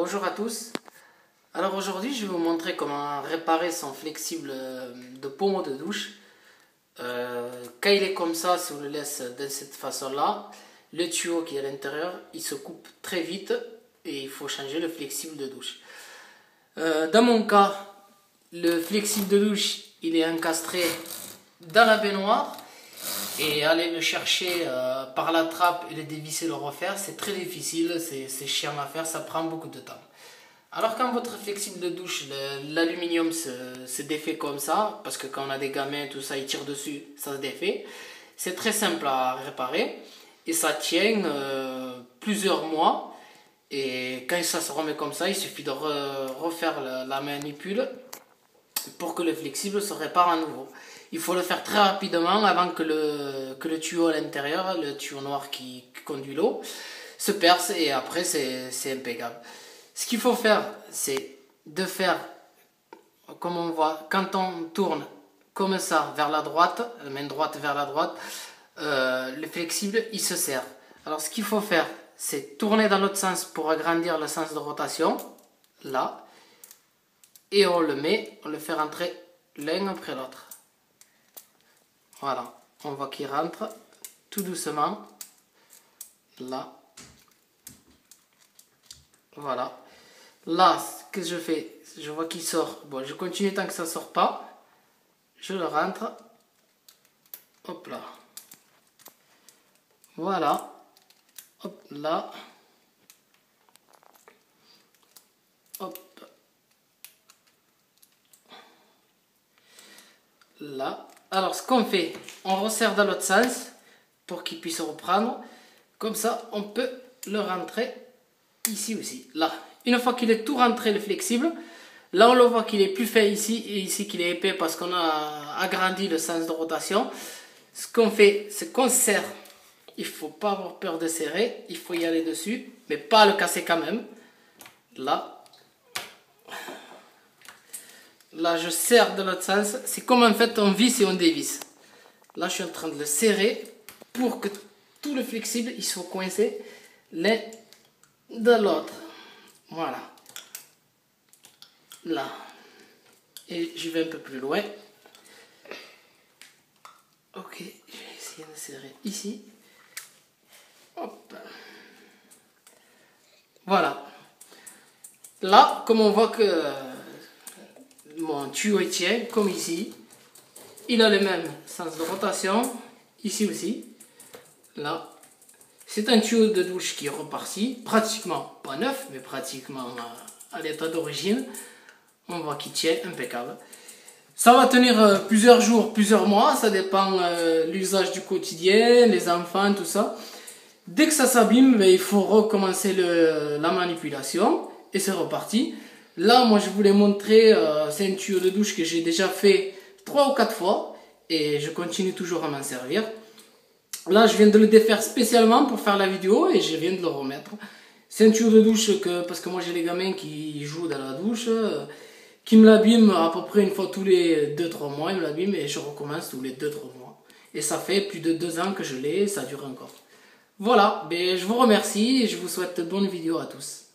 Bonjour à tous. Alors aujourd'hui je vais vous montrer comment réparer son flexible de pommeau de douche. Quand il est comme ça, si on le laisse de cette façon là, le tuyau qui est à l'intérieur il se coupe très vite et il faut changer le flexible de douche. Dans mon cas, le flexible de douche il est encastré dans la baignoire et aller le chercher par la trappe et le dévisser, le refaire, c'est très difficile, c'est chiant à faire, ça prend beaucoup de temps. Alors quand votre flexible de douche, l'aluminium se défait comme ça, parce que quand on a des gamins tout ça, ils tirent dessus, ça se défait. C'est très simple à réparer et ça tient plusieurs mois. Et quand ça se remet comme ça, il suffit de refaire la manipule pour que le flexible se répare à nouveau. Il faut le faire très rapidement avant que le tuyau à l'intérieur, le tuyau noir qui conduit l'eau, se perce et après c'est impeccable. Ce qu'il faut faire, c'est de faire, comme on voit, quand on tourne comme ça vers la droite, la main droite vers la droite, le flexible il se serre. Alors ce qu'il faut faire, c'est tourner dans l'autre sens pour agrandir le sens de rotation, là, et on le fait rentrer l'un après l'autre. Voilà, on voit qu'il rentre tout doucement, là, voilà. Là, ce que je fais, je vois qu'il sort. Bon, je continue tant que ça ne sort pas. Je le rentre. Hop là. Voilà. Hop là. Hop. Là. Alors, ce qu'on fait, on resserre dans l'autre sens pour qu'il puisse reprendre. Comme ça, on peut le rentrer ici aussi. Là. Une fois qu'il est tout rentré le flexible, là on le voit qu'il est plus fin ici et ici qu'il est épais parce qu'on a agrandi le sens de rotation. Ce qu'on fait, c'est qu'on serre. Il ne faut pas avoir peur de serrer, il faut y aller dessus, mais pas le casser quand même. Là. Là je serre de l'autre sens. C'est comme en fait on visse et on dévisse. Là je suis en train de le serrer pour que tout le flexible il soit coincé l'un de l'autre. Voilà. Là. Et je vais un peu plus loin. Ok, je vais essayer de serrer ici. Hop. Voilà. Là, comme on voit que mon tuyau tient, comme ici, il a le même sens de rotation. Ici aussi. Là. C'est un tuyau de douche qui est reparti, pratiquement pas neuf, mais pratiquement à l'état d'origine. On voit qu'il tient impeccable. Ça va tenir plusieurs jours, plusieurs mois, ça dépend de l'usage du quotidien, les enfants, tout ça. Dès que ça s'abîme, il faut recommencer la manipulation et c'est reparti. Là, moi je voulais montrer, c'est un tuyau de douche que j'ai déjà fait 3 ou 4 fois et je continue toujours à m'en servir. Là, je viens de le défaire spécialement pour faire la vidéo et je viens de le remettre. C'est un tuyau de douche parce que moi j'ai les gamins qui jouent dans la douche, qui me l'abîment à peu près une fois tous les 2-3 mois. Ils me l'abîment et je recommence tous les 2-3 mois. Et ça fait plus de 2 ans que je l'ai et ça dure encore. Voilà, je vous remercie et je vous souhaite de bonnes vidéos à tous.